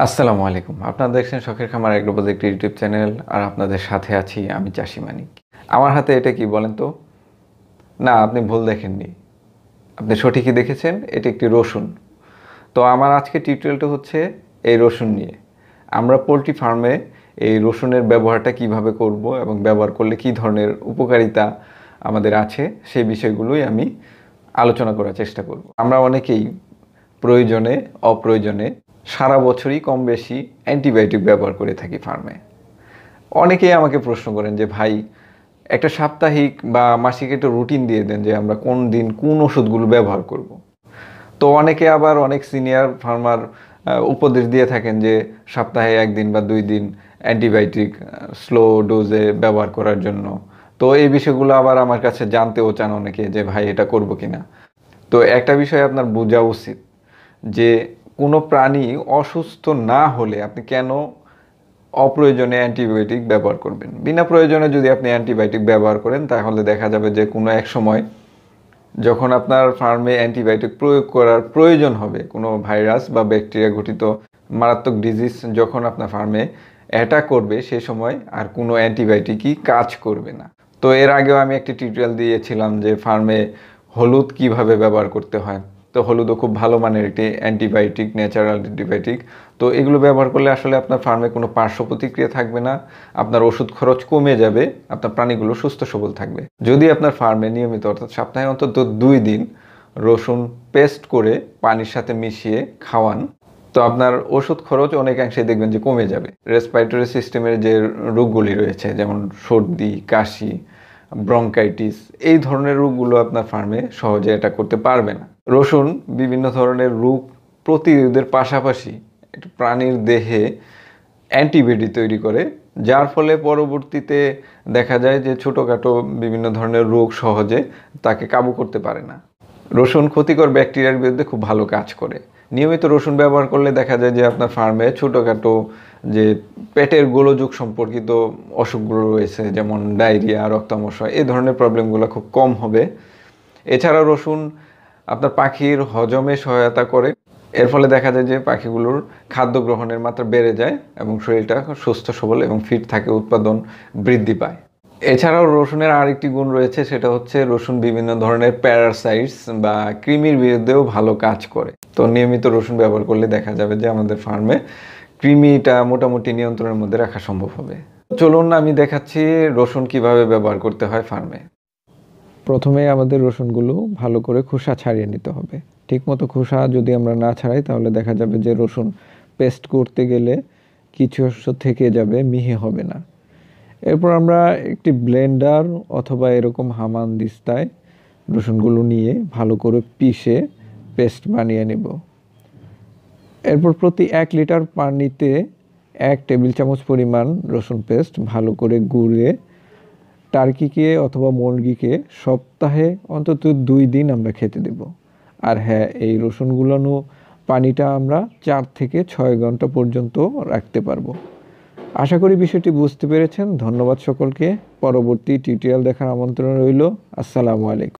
আসসালামু আলাইকুম। আপনারা দেখছেন শখের খামার এগ্রো প্রজেক্ট ইউটিউব চ্যানেল, আর আপনাদের সাথে আছি আমি চাষী মানিক। আমার হাতে এটা কি বলেন তো? না, আপনি ভুল দেখেননি। আপনি সঠিকই দেখেছেন, এটি একটি রসুন। তো আমার আজকে টিউটোরিয়ালটা হচ্ছে এই রসুন নিয়ে। আমরা পোলট্রি ফার্মে এই রসুনের ব্যবহারটা কিভাবে করব এবং ব্যবহার করলে কি ধরনের উপকারিতা আমাদের আছে সেই বিষয়গুলোই আমি আলোচনা করার চেষ্টা করব। আমরা অনেকেই প্রয়োজনে অপ্রয়োজনে সারা বছরই কম বেশি অ্যান্টিবায়োটিক ব্যবহার করে থাকি ফার্মে। অনেকেই আমাকে প্রশ্ন করেন যে ভাই, একটা সাপ্তাহিক বা মাসিক একটা রুটিন দিয়ে দেন যে আমরা কোন দিন কোন ওষুধগুলো ব্যবহার করব। তো অনেকে আবার অনেক সিনিয়র ফার্মার উপদেশ দিয়ে থাকেন যে সপ্তাহে একদিন বা 2 দিন অ্যান্টিবায়োটিক স্লো ডোজে ব্যবহার করার জন্য। তো এই বিষয়গুলো আবার আমার কাছে জানতেও চান অনেকে যে ভাই এটা করব কিনা। তো একটা বিষয় আপনার বোঝা উচিত যে কোনো প্রাণী অসুস্থ না হলে আপনি কেন অপ্রয়োজনে অ্যান্টিবায়োটিক ব্যবহার করবেন। বিনা প্রয়োজনে যদি আপনি অ্যান্টিবায়োটিক ব্যবহার করেন তাহলে দেখা যাবে যে কোনো এক সময় যখন আপনার ফার্মে অ্যান্টিবায়োটিক প্রয়োগ করার প্রয়োজন হবে, কোনো ভাইরাস বা ব্যাকটেরিয়া ঘটিত মারাত্মক ডিজিজ যখন আপনার ফার্মে অ্যাটাক করবে, সেই সময় আর কোনো অ্যান্টিবায়োটিকই কাজ করবে না। তো এর আগেও আমি একটি টিউটোরিয়াল দিয়েছিলাম যে ফার্মে হলুদ কিভাবে ব্যবহার করতে হয়। তো হলুদও খুব ভালো মানের একটি অ্যান্টিবায়োটিক, ন্যাচারাল অ্যান্টিবায়োটিক। তো এগুলো ব্যবহার করলে আসলে আপনার ফার্মে কোনো পার্শ্ব প্রতিক্রিয়া থাকবে না, আপনার ওষুধ খরচ কমে যাবে, আপনার প্রাণীগুলো সুস্থ সবল থাকবে। যদি আপনার ফার্মে নিয়মিত অর্থাৎ সপ্তাহে অন্তত 2 দিন রসুন পেস্ট করে পানির সাথে মিশিয়ে খাওয়ান, তো আপনার ওষুধ খরচ অনেকাংশে দেখবেন যে কমে যাবে। রেসপিরেটরি সিস্টেমের যে রোগগুলি রয়েছে যেমন সর্দি, কাশি, ব্রঙ্কাইটিস, এই ধরনের রোগগুলো আপনার ফার্মে সহজে অ্যাটাক করতে পারবে না। রসুন বিভিন্ন ধরনের রোগ প্রতিরোধের পাশাপাশি একটু প্রাণীর দেহে অ্যান্টিবডি তৈরি করে, যার ফলে পরবর্তীতে দেখা যায় যে ছোটোখাটো বিভিন্ন ধরনের রোগ সহজে তাকে কাবু করতে পারে না। রসুন ক্ষতিকর ব্যাকটেরিয়ার বিরুদ্ধে খুব ভালো কাজ করে। নিয়মিত রসুন ব্যবহার করলে দেখা যায় যে আপনার ফার্মে ছোটোখাটো যে পেটের গোলযোগ সম্পর্কিত অসুখগুলো রয়েছে যেমন ডায়রিয়া, রক্তামশা, এই ধরনের প্রবলেমগুলো খুব কম হবে। এছাড়াও রসুন আপনার পাখির হজমে সহায়তা করে। এর ফলে দেখা যায় যে পাখিগুলোর খাদ্য গ্রহণের মাত্রা বেড়ে যায় এবং শরীরটা সুস্থ সবল এবং ফিট থাকে, উৎপাদন বৃদ্ধি পায়। এছাড়াও রসুনের আরেকটি গুণ রয়েছে, সেটা হচ্ছে রসুন বিভিন্ন ধরনের প্যারাসাইটস বা কৃমির বিরুদ্ধেও ভালো কাজ করে। তো নিয়মিত রসুন ব্যবহার করলে দেখা যাবে যে আমাদের ফার্মে কৃমিটা মোটামুটি নিয়ন্ত্রণের মধ্যে রাখা সম্ভব হবে। চলুন আমি দেখাচ্ছি রসুন কিভাবে ব্যবহার করতে হয় ফার্মে। প্রথমে আমাদের রসুনগুলো ভালো করে খোসা ছাড়িয়ে নিতে হবে। ঠিকমতো খোসা যদি আমরা না ছাড়াই তাহলে দেখা যাবে যে রসুন পেস্ট করতে গেলে কিছু অংশ থেকে যাবে, মিহি হবে না। এরপর আমরা একটি ব্লেন্ডার অথবা এরকম হামানদিস্তায় রসুনগুলো নিয়ে ভালো করে পিষে পেস্ট বানিয়ে নেব। এরপর প্রতি 1 লিটার পানিতে 1 টেবিল চামচ পরিমাণ রসুন পেস্ট ভালো করে গুঁড়ে টার্কিকে অথবা মুরগিকে সপ্তাহে অন্তত 2 দিন আমরা খেতে দেব। আর হ্যাঁ, এই রসুনগুলো পানিটা আমরা 4 থেকে 6 ঘন্টা পর্যন্ত রাখতে পারবো। আশা করি বিষয়টি বুঝতে পেরেছেন। ধন্যবাদ সকলকে। পরবর্তী টিউটোরিয়াল দেখার আমন্ত্রণ রইল। আসসালামু আলাইকুম।